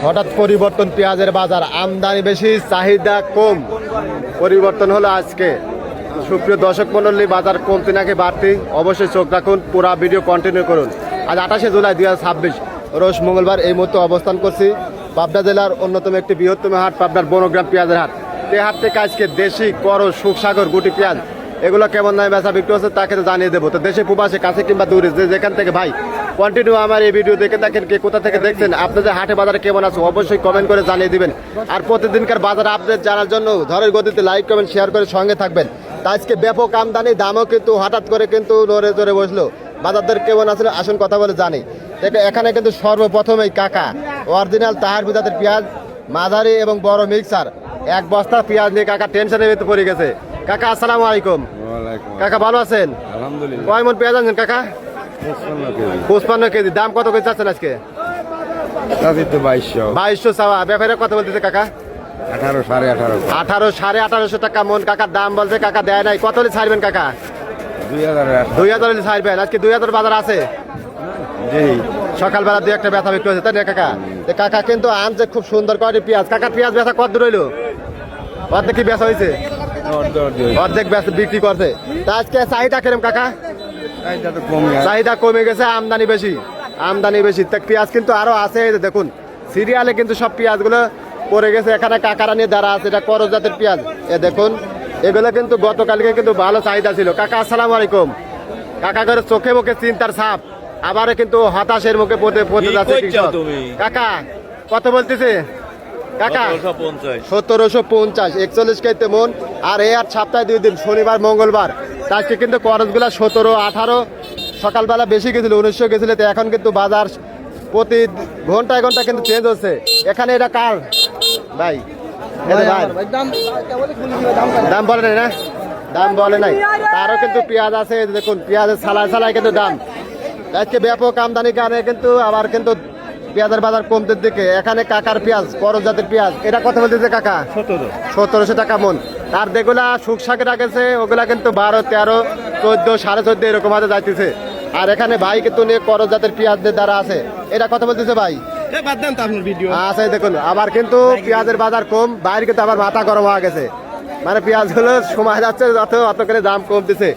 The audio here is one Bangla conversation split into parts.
হঠাৎ পরিবর্তন পেঁয়াজের বাজার, আমদানি বেশি চাহিদা কম, পরিবর্তন হলো আজকে। সুপ্রিয় দর্শক মণ্ডলী, বাজার কমতে নাকি বাড়তি, অবশ্যই চোখ রাখুন, পুরা ভিডিও কন্টিনিউ করুন। আজ 28শে জুলাই 2026 রোজ মঙ্গলবার এই মুহূর্তে অবস্থান করছি পাবনা জেলার অন্যতম একটি বৃহত্তম হাট, পাবনার বনগ্রাম পেঁয়াজের হাট। এই হাট থেকে আজকে দেশি, করজ, সুখসাগর, গুটি পেঁয়াজ এগুলো কেমন দামে বেচা বিক্রি হচ্ছে তাকে তো জানিয়ে দেবো। তো দেশে প্রবাসে কাছে কিংবা দূরে যেখান থেকে ভাই কন্টিনিউ আমার এই ভিডিও দেখে থাকেন, কে কোথা থেকে দেখছেন, আপনাদের হাটে বাজারে কেমন আছে অবশ্যই কমেন্ট করে জানিয়ে দিবেন। আর প্রতিদিনকার বাজার আপডেট জানার জন্য ঝড়ের গতিতে লাইক কমেন্ট শেয়ার করে সঙ্গে থাকবেন। তা আজকে ব্যাপক আমদানি, দামও কিন্তু হঠাৎ করে কিন্তু নড়ে চড়ে বসলো। বাজার দর কেমন আছে আসুন কথা বলে জানি। এখানে কিন্তু সর্বপ্রথমেই কাকা অরিজিনাল তাহার বিজাতের পেঁয়াজ, মাঝারি এবং বড় মিক্সার এক বস্তা পেঁয়াজ নিয়ে কাকা টেনশনে ভিতরে পড়ে গেছে। কাকা আসসালামু আলাইকুম। কাকা ভালো আছেন? আলহামদুলিল্লাহ। কয় মন পেঁয়াজ আনছেন কাকা? 55 কেজি। দাম কত করে চাচ্ছেন আজকে? 2200 চাওয়া। ব্যাপারে কত বলতেছে কাকা? 18 সাড়ে 18 18,500 টাকা মন কাকার দাম বলছে। কাকা দেয় নাই, কত হলে ছাড়বেন কাকা? 2000 হলে ছাড়বেন। আজকে 2000 বাজার আছে। জি, সকালবেলা দুই একটা ব্যথা বিক্রি হয়েছে তাই না কাকা? তো কাকা কিন্তু আনছে খুব সুন্দর করে পেঁয়াজ। কাকার পেঁয়াজ ব্যথা কত দূর হইলো? অর্ধেক কি ব্যথা হয়েছে? অর্ধেক ব্যথা বিক্রি করছে। তা আজকে চাহিদা কিরম কাকা? চাহিদা কমে গেছে, আমদানি বেশি। আমদানি বেশি, তা পেঁয়াজ কিন্তু আরো আছে। এই যে দেখুন সিরিয়ালে কিন্তু সব পেঁয়াজগুলো পড়ে গেছে। এখানে কাকারা নিয়ে দাঁড়া আছে, এটা করজ জাতের পেঁয়াজ। এ দেখুন এগুলো কিন্তু গতকালকে কিন্তু ভালো চাহিদা ছিল। কাকা আসসালামু আলাইকুম। কাকা করে চোখে মুখে চিন্তার ছাপ, আবারও কিন্তু হতাশের মুখে পড়তে যাচ্ছে কৃষক। কাকা কত বলতেছে কাকা? 1750, 41 কেজি মন। আর এই আর সপ্তাহে 2 দিন, শনিবার মঙ্গলবার। আজকে কিন্তু করজগুলা 17, 18, সকালবেলা বেশি গেছিল 1900 গেছিল। তো এখন কিন্তু বাজার প্রতি ঘন্টায় ঘন্টা কিন্তু চেঞ্জ হচ্ছে। এখানে এটা কার ভাই? দাম বলে নাই না? দাম বলে নাই। তারও কিন্তু পেঁয়াজ আছে, দেখুন পেঁয়াজের ছালায় ছালায় কিন্তু দাম। আজকে ব্যাপক আমদানির কারণে কিন্তু আবার কিন্তু পেঁয়াজের বাজার কমতে দিকে। এখানে কাকার পেঁয়াজ, করজ জাতের পেঁয়াজ, এটা কত বলতেছে কাকা? 1700 টাকা মন। আর যেগুলা শুকশাকে রাখেছে ওগুলা কিন্তু 12, 13, 14, 14.5 এরকম হাতে যাইতেছে। আর এখানে ভাই কিন্তু নিয়ে করজ জাতের পেঁয়াজদের দ্বারা আছে, এটা কত বলতেছে ভাই? আচ্ছা দেখুন আবার কিন্তু পেঁয়াজের বাজার কম, বাইরে কিন্তু আবার মাথা গরম হয়ে গেছে। মানে পেঁয়াজ গুলো সময় যাচ্ছে অত করে দাম কমতেছে।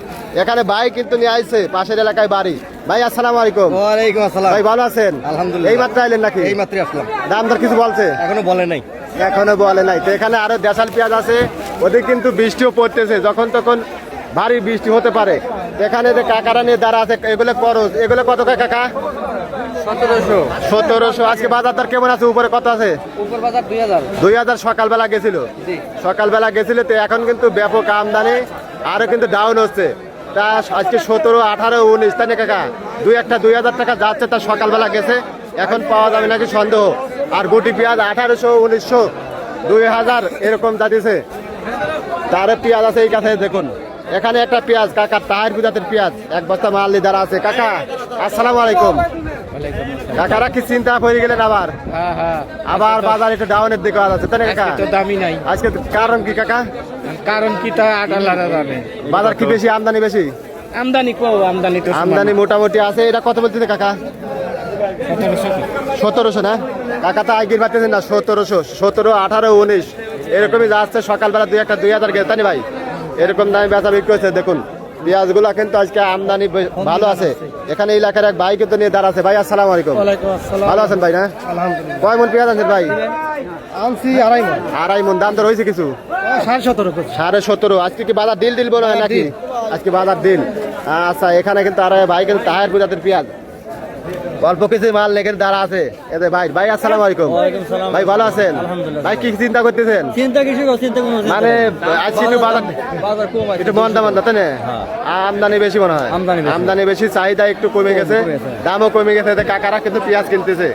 এখানে ভাই কিন্তু নিয়ে আসছে পাশের এলাকায় বাড়ি। ভাই আসসালামু আলাইকুম। ওয়ালাইকুম আসসালাম। ভাই ভালো আছেন? আলহামদুলিল্লাহ। এই মাত্র আইলেন নাকি? এই মাত্রই আসলাম। দাম দর কিছু বলছে? এখনো বলে নাই। এখনো বলে নাই। তো এখানে আরো দেশাল পেঁয়াজ আছে, ওদের কিন্তু বৃষ্টিও পড়তেছে, যখন তখন ভারী বৃষ্টি হতে পারে। এখানে যে কাকারা নিয়ে দাঁড়া আছে এগুলো করজ, এগুলো কত করে কাকা? 1700। আজকে বাজার দর কেমন আছে? উপরে কত আছে? উপর বাজার 2000। 2000 সকালবেলা গেছিল। সকালবেলা গেছিল। তো এখন কিন্তু ব্যাপক আমদানি, আরো কিন্তু ডাউন হচ্ছে। তা আজকে 17, 18, 19 তাই না কাকা? 2000 টাকা যাচ্ছে, তা সকালবেলা গেছে, এখন পাওয়া যাবে নাকি সন্দেহ। আর গুটি পেঁয়াজ 1800, 1900, 2000 এরকম যাচ্ছে। তার পেঁয়াজ আছে এই কাছে দেখুন। এখানে একটা পেঁয়াজ কাকার তাহের বিজাতের পেঁয়াজ, এক বস্তা মাল দ্বারা আছে। কাকা আসসালামু আলাইকুম। কাকারা কি চিন্তা পড়ে গেলেন আবার? আবার বাজার একটু ডাউনের দিকে আছে তাই না কাকা? দামি নাই আজকে কারণ কি কাকা? কারণ কি তা আল্লাহ জানে। বাজার কি বেশি, আমদানি বেশি? আমদানি কম, আমদানি তো আমদানি মোটামুটি আছে। এটা কত বলতেছে কাকা? 1700 না কাকা? তো আগের পাচ্ছেন না 1700, 17, 18, 19 এরকমই যাচ্ছে। সকালবেলা 2000 গেছে তাই ভাই, এরকম দামে বেচা বিক্রি হচ্ছে। দেখুন পেঁয়াজগুলো কিন্তু আজকে আমদানি ভালো আছে। এখানে এলাকার এক ভাই কিন্তু নিয়ে দাঁড়াচ্ছে। ভাই আসসালামু আলাইকুম। ভালো আছেন ভাই? না কয় মন পেঁয়াজ আনছেন ভাই? আনছি 2.5 মন। দাম দর হয়েছে কিছু? 17.5। আজকে কি বাজার ডিল মনে হয় নাকি? আজকে বাজার ডিল। আচ্ছা এখানে কিন্তু আর ভাই কিন্তু তাহের প্রজাতির পেঁয়াজ অল্প কিছু মাল লেগে দাঁড়া আছে। এদের ভাই। ভাই আসসালামু আলাইকুম। ভাই ভালো আছেন? ভাই কি চিন্তা করতেছেন? মানে আজকে একটু বাজার একটু মন্দা তাই না? আমদানি বেশি মনে হয়। আমদানি বেশি, চাহিদা একটু কমে গেছে, দামও কমে গেছে। কাকারা কিন্তু পেঁয়াজ কিনতেছে।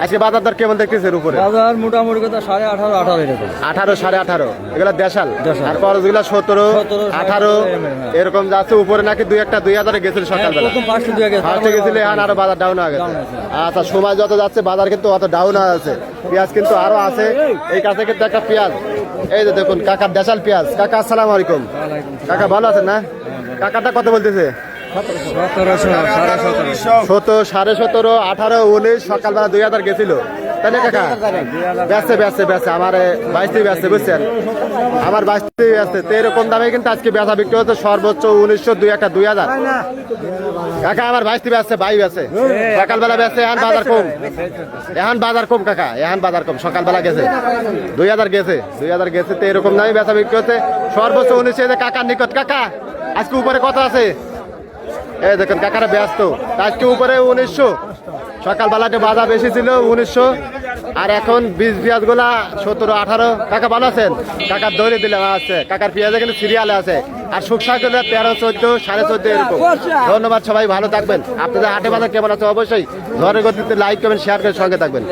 আজকে বাজার দর কেমন দেখতেছেন? উপরে বাজার মোটামুটি কথা 18.5 এরকম। 18, 18.5 এগুলা দেশাল। আর করজগুলা 17, 18 এরকম যাচ্ছে। উপরে নাকি 2000 গেছিল সকালবেলা, ফার্স্টে গেছিল। এখন আরো বাজার ডাউন হয়ে গেছে। আচ্ছা সময় যত যাচ্ছে বাজার কিন্তু অত ডাউন হয়ে আছে। পেঁয়াজ কিন্তু আরো আছে। এই কাছে কিন্তু একটা পেঁয়াজ, এই যে দেখুন কাকার দেশাল পেঁয়াজ। কাকা আসসালামু আলাইকুম। কাকা ভালো আছেন? না কাকাটা কত বলতেছে? 1700, 1750। 17, 17.5, 18, 19 সকালবেলা 2000 গেছিল। তাই না কাকা ব্যস্ত ব্যস্ত ব্যস্ত আমার বাইশটি ব্যস্ত বুঝছেন আমার বাইশটি ব্যস্ত তো এরকম দামে কিন্তু আজকে বেচা বিক্রি হচ্ছে সর্বোচ্চ 1900 2000 কাকা আমার বাইশটি ব্যস্ত বাই ব্যস্ত সকালবেলা ব্যস্ত এখন বাজার কম কাকা এখন বাজার কম সকালবেলা গেছে 2000 গেছে তো এরকম দামে বেচা বিক্রি হচ্ছে সর্বোচ্চ 1900 কাকার নিকট কাকা আজকে উপরে কত আছে এই দেখুন কাকারা ব্যস্ত আজকে উপরে 1900 সকালবেলাতে বাজার বেশি ছিল 1900 আর এখন বীজ পেঁয়াজ গুলা 17-18 কাকা ভালো আছেন কাকার দৌড়ে দিলাম আছে কাকার পেঁয়াজ কিন্তু সিরিয়ালে আছে আর শুকশা গুলো 13-14 14.5 এরকম ধন্যবাদ সবাই ভালো থাকবেন আপনাদের হাটে বাজার কেমন আছে অবশ্যই ঝড়ের গতিতে লাইক কমেন্ট শেয়ার করে সঙ্গে থাকবেন।